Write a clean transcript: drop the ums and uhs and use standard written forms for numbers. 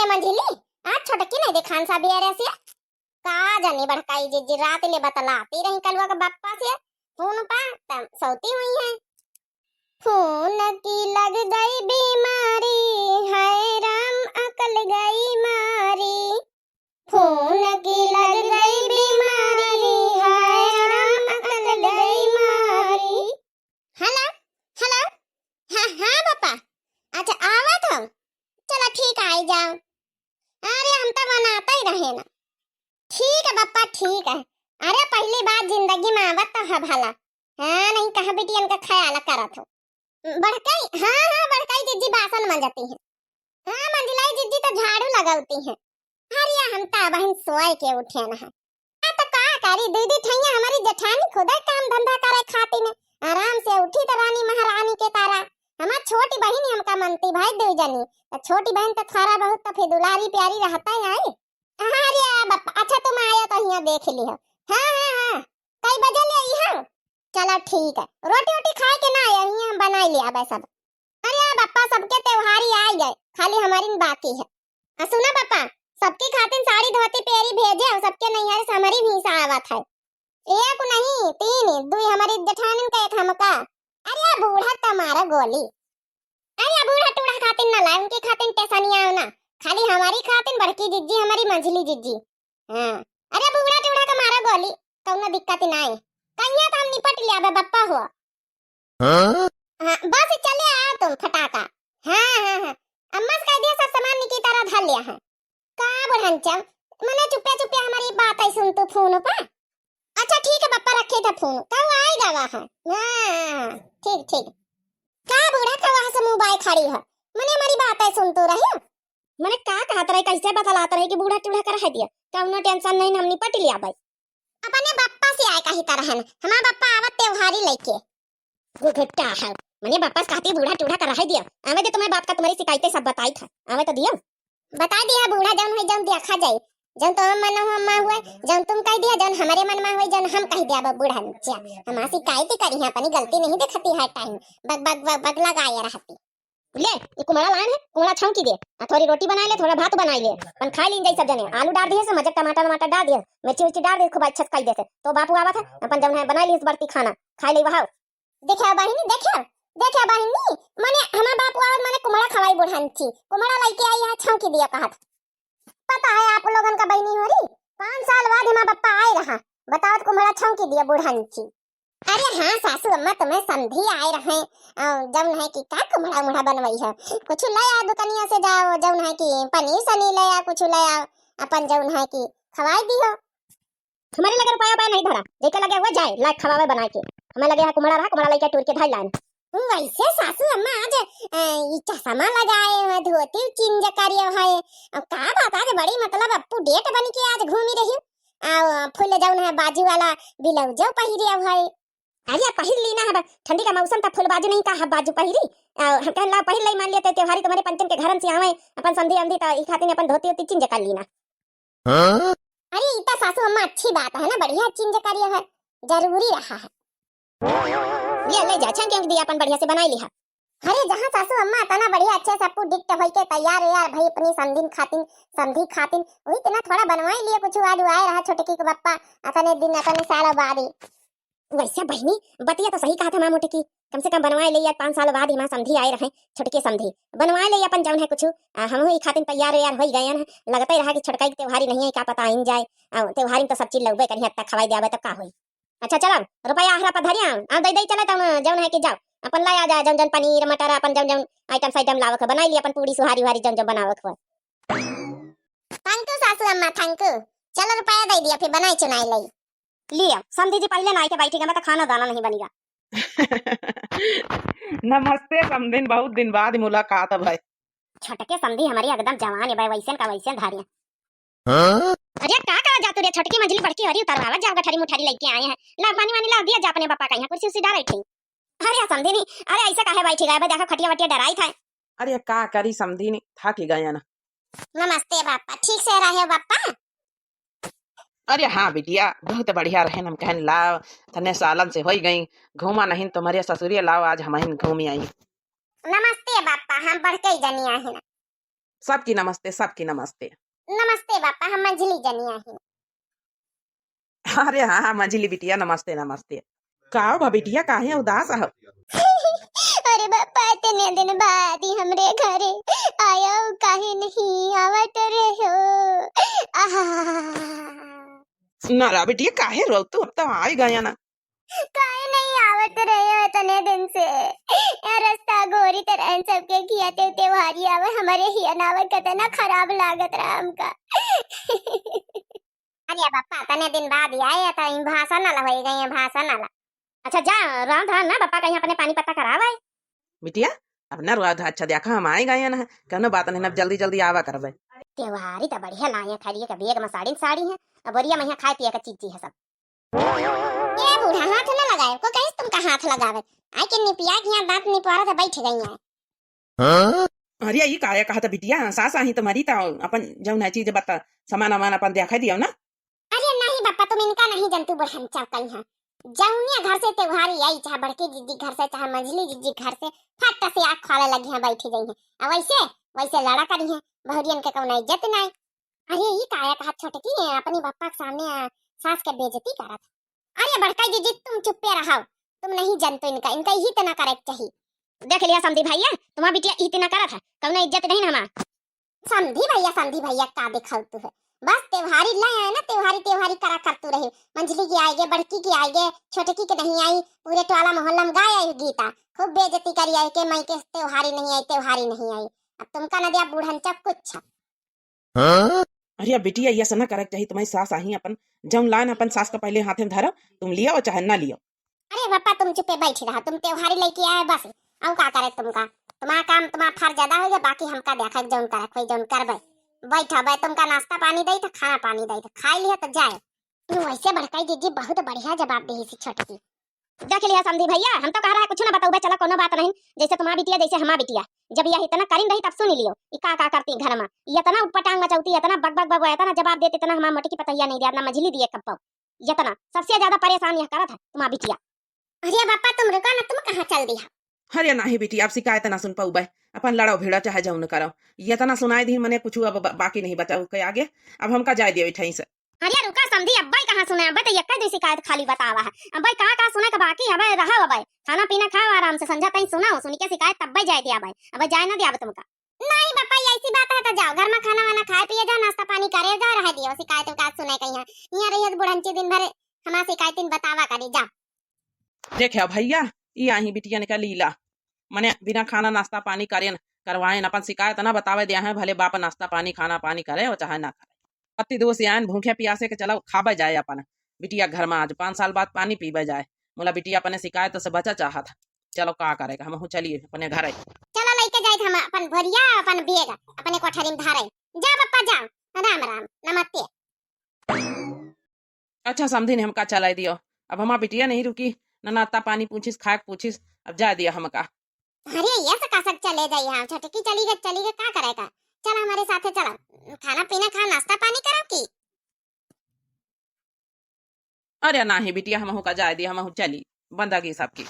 मंझिली आज छोटकी नहीं देखान सा बियारे से का जानी बड़काई जी रात ले बतलाती रही कलवा का बप्पा से फोन पा तम सौती हुई है। फोन की लग गई बीमारी हाय राम अकल गई मारी। फोन की लग गई बीमारी हाय राम अकल गई मारी। हेलो हेलो हाँ हाँ पापा अच्छा आवत हम चलो ठीक आई जाओ। अरे हम तो बनाता ही रहे ना। ठीक है पापा ठीक है। अरे पहली बार जिंदगी में आवत तो है भला। हाँ नहीं कहा बेटियन का ख्याल करत हो। बड़काई हाँ हाँ बड़काई जिज्जी बासन मंजती है। हाँ मंजिलाई जिज्जी तो झाड़ू लगाती है। अरे हम तो बहन सोए के उठे ना है। तो का करी दीदी ठैया हमारी जेठानी खुदा काम धंधा करे खाती ने आराम से उठी तो रानी महारानी के तारा। हमार छोटी बहन हमका मनती भाई देव जानी तो छोटी बहन तो थारा बहुत तो फिर दुलारी प्यारी रहता है आई। अरे बापा अच्छा तुम आयो तो यहाँ देख लियो। हाँ हाँ हाँ कई बजे ले आई हो। चलो ठीक है रोटी वोटी खाए के ना आयो यहाँ बना लिया बे सब। अरे बापा सबके त्योहारी आ गए खाली हमारी बाकी है। सुना पापा सबके खातिर साड़ी धोती पेरी भेजे और सबके नैहर से हमारी भीसा आवत है। एक नहीं तीन दुई हमारी जेठानी का एक हमका। अरे बूढ़ा तुम्हारा गोली। अरे बूढ़ा टूढ़ा खातिर ना लाए उनके खातिर टेसनिया ना खाली हमारी खातिर बड़की जिज्जी हमारी मंझली जिज्जी। हाँ अरे बूढ़ा टूढ़ा का मारा गोली कौनो दिक्कत ना है कहिया तो हम निपट लिया बे बप्पा हो। हाँ बस चले आओ तुम फटाका। हाँ हाँ हाँ अम्मा से कह दिया सब सामान निकी तरह धर लिया है। का बुढ़नचम मने चुप्पे चुप्पे हमारी बात आई सुन तू फोन पर। अच्छा ठीक है पापा रखे था फोन कब आएगा वहां। हां ठीक ठीक का बूढ़ा का वहां से मोबाइल खड़ी है मने हमारी बात है सुन तो रही मने का कहत रहे कैसे बतलाता रहे कि बूढ़ा टूढ़ा कर है दिया कौनो टेंशन नहीं हम निपट लिया भाई। अपने बप्पा से आए कही तरह है हमारा बप्पा आवत त्योहारी लेके गुगट्टा है मने बप्पा कहती बूढ़ा टूढ़ा कर है दिया आवे दे तुम्हें बात का तुम्हारी शिकायतें सब बताई था आवे तो दिया बता दिया बूढ़ा जौन है जौन देखा जाए जौन तो हम मन हम हुए जौन तुम कह दिया जौन हमारे मन में हुए जौन हम कह दिया बूढ़ा नीचे हम शिकायत करी है अपनी गलती नहीं दिखती हर time bug bug bug bug लगाया रहती। ले ये कुमड़ा लान है कुमड़ा छौंकी दे थोड़ी रोटी बना ले थोड़ा भात बना ले अपन खा लीन जाई सब जने आलू डाल दिए से मजे टमाटर टमाटर डाल दिए मिर्ची उर्ची डाल दे खूब अच्छा खाई देते तो बापू आवत है अपन जौन है बना ली बर्ती खाना खा ले वहां। देखा बहिनी देखा देखा बहिनी माने हमार बापू आवत माने कुमड़ा खवाई बुढ़ानची कुमड़ा लेके आई है छौंकी दिया कहत। पता है आप लोगन का बहनी हो रही 5 साल बाद हमारा पप्पा आए रहा बताओ कुम्हारा छौंकी दिया बुढ़ानची। अरे हाँ सासू अम्मा तुम्हें समझी आए रहे जब है कि का कुम्हारा मुढ़ा बनवाई है कुछ ले आ दुकानिया से जाओ जब है कि पनीर सनी ले आ कुछ ले आ अपन जब है कि खवाई दी हो। हमारे लगे रुपया पाया नहीं धरा देखे लगे हुआ जाए लाइक खवावे बना के हमें लगे कुम्हारा रहा कुम्हारा लेके टूर के ढाई लाइन। वैसे सासू अम्मा आज चश्मा लगाए धोती चिंज करियो है का बात आज बड़ी मतलब अप्पू डेट बन के आज घूमी रही फूल जौन है बाजू वाला ब्लाउजो पहिरिया है। अरे पहिर ली ना ठंडी का मौसम था फूल बाजू नहीं का बाजू पहिरी हम कहला पहिर लई मान लिया त्योहारी तुम्हारे पंचम के घरन से आवे अपन संधि अंधी त ई खातिर अपन धोती होती चिंज कर ली ना। अरे इता सासू अम्मा अच्छी बात है ना बढ़िया चिंज करियो है जरूरी रहा है ये ले जा छन के दिया अपन बढ़िया से बनाई लिया। अरे जहां सासू अम्मा तना बढ़िया अच्छे सब कुछ डिक्ट भई के तैयार है यार भाई अपनी समधी खातिन वही तना थोड़ा बनवाई लिए कुछ आज आए रहा छोटकी के बप्पा अपने दिन अपने साल बाद ही। वैसे बहनी बतिया तो सही कहा था मां मोटकी कम से कम बनवाए ले यार 5 साल बाद ही मां समधी आए रहे छोटके समधी बनवाए ले अपन जौन है कुछ हम ही खातिन तैयार यार हो गए हैं लगता ही रहा कि छोटका की त्योहारी नहीं है क्या पता इन जाए त्योहारी तो सब चीज लगबे कहीं तक खवाई देवे तब का होई। अच्छा चलो रुपया आहरा पर धरिया आ दई दई चला तब जौन है कि जाओ अपन ला आ जा जौन जौन पनीर मटर अपन जौन जौन आइटम लावक बनाई ली अपन पूरी सुहारी वारी जौन जौन बनावक हो। थैंक यू सासू अम्मा थैंक यू चलो रुपया दे दिया फिर बनाई चुनाई लई लिया समधी जी पहले ना के बैठेगा मैं तो खाना दाना नहीं बनेगा। नमस्ते समधिन बहुत दिन बाद मुलाकात है भाई। छोटके समधी हमारी एकदम जवान है भाई वैसे का वैसे धारिया। अरे का करा जा तू रे छोटकी मंझली बड़की हरी उतारवा जाओ गठरी मुठारी लेके आए हैं ला पानी वानी ला दिया जा अपने पापा का यहां कुर्सी उसी डाल रही। अरे समझी नहीं अरे ऐसा काहे बैठी गए देखो खटिया वटिया डराई था। अरे का करी समझी नहीं थक गया ना। नमस्ते पापा ठीक से रहे हो पापा। अरे हाँ बिटिया बहुत बढ़िया रहे हम कहन लाओ तने सालन से हो गई घूमा नहीं तुम्हारे ससुरिया लाओ आज हम घूमी आई। नमस्ते पापा हम बढ़ के जनिया है ना। सबकी नमस्ते, सबकी नमस्ते। नमस्ते बापा, हम मंझली जनिया ही। अरे हाँ हाँ मंझली बिटिया, नमस्ते नमस्ते। का बा बिटिया, काहे उदास है? अरे बापा, इतने दिन बाद ही हमरे घरे आया हो, काहे नहीं आवत रहे हो? ना रा बिटिया, काहे रो तू? अब तो आ ही गया ना। काहे नहीं आवत रहे हो इतने दिन से? यार रास्ता गोरी तरह सबके किया त्योहारी आवे, हमारे ही अनावे कितना खराब लागत रहा हमका। अरे बापा, इतने दिन बाद ही आए था, इन भाषा ना हो गई, भाषा ना। अच्छा जा, राम धाम ना बापा कहीं अपने पानी पत्ता करावा। बिटिया अब न रुआ, अच्छा देखा हम आए गए ना, कहनो बात नहीं, अब जल्दी जल्दी आवा करबे। त्योहारी तो बढ़िया लाए, खरीए के बेग में साड़ी साड़ी है, अब बढ़िया महिया खाए पिए का चीज है सब। ये बूढ़ा हाथ न लगाए, को कहिस तुमका हाथ लगावे। आई के निपिया के यहाँ दांत निपवारा था, बैठ गई है। अरे ये काया कहा था बिटिया, सासा ही तुम्हारी तो अपन जौन है चीज बता, सामान वामान अपन देखा दियो ना। अरे नहीं बापा, तुम इनका नहीं जंतु बढ़न चौकई है। जौनिया घर से त्योहारी आई, चाहे बड़की जीजी घर से, चाहे मंझली जीजी घर से, फट से आँख खोले लगी है, बैठी गई है। अब वैसे वैसे लड़ा करी है, बहुरियन के कौन इज्जत नहीं। अरे ये काया कहा छोटकी है, अपनी बापा के सामने सास के बेइज्जती करत। अरे बड़का जीजी, तुम चुप्पे रहो, तुम नहीं जानते इनका, इनका ही तना करे चाहिए। देख लिया समधी भैया, तुम्हारा बिटिया ही तना करा था, कौन इज्जत नहीं ना हमारा। समधी भैया का दिखाऊ तू है? बस त्योहारी लाए है ना, त्योहारी करा करतू रही। मंझली की आएगे, बड़की की आएगे, छोटकी के नहीं आई, पूरे टोला मोहल्ला में गाय आई गीता, खूब बेइज्जती करी आई के मई के त्योहारी नहीं आई। अब तुमका न दिया बूढ़न चक कुछ। अरे बिटिया ये सब न करे चाहिए, तुम्हारी सास आई अपन जौन लान, अपन सास का पहले हाथ में धरो, तुम लियो और चाहे ना लियो। अरे पापा, तुम चुपे बैठे रहा, तुम त्योहारी लेके आए बस, अब का करे तुमका, तुम्हारा काम तुम्हारा फर्ज ज्यादा हो गया, बाकी हमका देखा जौन करे कोई जौन करबे। बैठा भाई, तुमका नाश्ता पानी दई तो खाना पानी दई तो खाई लिया तो जाए। तू वैसे भड़काई जीजी, बहुत बढ़िया जवाब दी सी छोटकी। देख लिया समधी भैया, हम तो कह रहा है कुछ ना बताओ बे, चला कोनो बात नहीं, जैसे तुम्हारा बिटिया जैसे हमारा बिटिया। जब यह इतना करीन रही तब सुन लियो, ई का करती घर में, ये इतना उपटांग मचौती, इतना बक बक बक, इतना जवाब देते, इतना हमारा मोटी की पतैया नहीं दिया, ना मझली दिए कब, इतना सबसे ज्यादा परेशान यह करा था तुम्हारा बिटिया। अरे बापा, तुम रुका ना, तुम कहाँ चल दिया? अरे नहीं बेटी, अब शिकायत ना सुन पाऊ बे, अपन लड़ो भिड़ो चाहे जौन करो, ये तना सुनाई दी मने कुछ अब बाकी नहीं बचा के आगे, अब हमका जाए दियो ठई से। अरे रुका समझी, अब्बाई कहाँ सुने, अब्बाई तो यक्का दी शिकायत खाली बतावा है, अब्बाई कहाँ सुने का बाकी है, रहा अब्बाई खाना पीना खाओ आराम से, समझा तई सुनाओ, सुनी के शिकायत तब्बाई जाए दिया अब्बाई, अब्बाई जाए ना दिया तुमका। नहीं बापा, ऐसी बात है तो जाओ घर में खाना वाना खाए पिए जाओ, नाश्ता पानी करे जाओ, रह दियो शिकायत का सुने कहीं यहाँ रही बुढ़ंची दिन भर हमारा शिकायत बतावा करी जा। देखे भैया, ये आही बिटिया निकल लीला, मने बिना खाना नाश्ता पानी करें करवाएं, अपन शिकायत ना बतावे दिया है, भले बाप नाश्ता पानी खाना पानी करे और चाहे ना करे, पति दोस्त आन भूखे प्यासे के चलो खाबे जाए अपन बिटिया घर में, आज 5 साल बाद पानी पीबे जाए, मोला बिटिया अपने शिकायत से बचा चाहा था, चलो का करेगा, हम चलिए अपने घर। चलो लेके जाए हम अपन भरिया, अपन बेग अपने कोठरी में धारे, जा पप्पा जाओ, राम राम नमस्ते। अच्छा समझी ने हमका चला दियो, अब हमारा बिटिया नहीं रुकी, ना नाश्ता पानी पूछिस खाए पूछिस, अब जा दिया हमका। अरे ये से का सब चले जाइए, हम छोटकी चली गई का करेगा, चल हमारे साथे चला, खाना पीना खा नाश्ता पानी करो की। अरे नहीं बिटिया, हम का जाए दिया, हम चली बंदा की सबकी।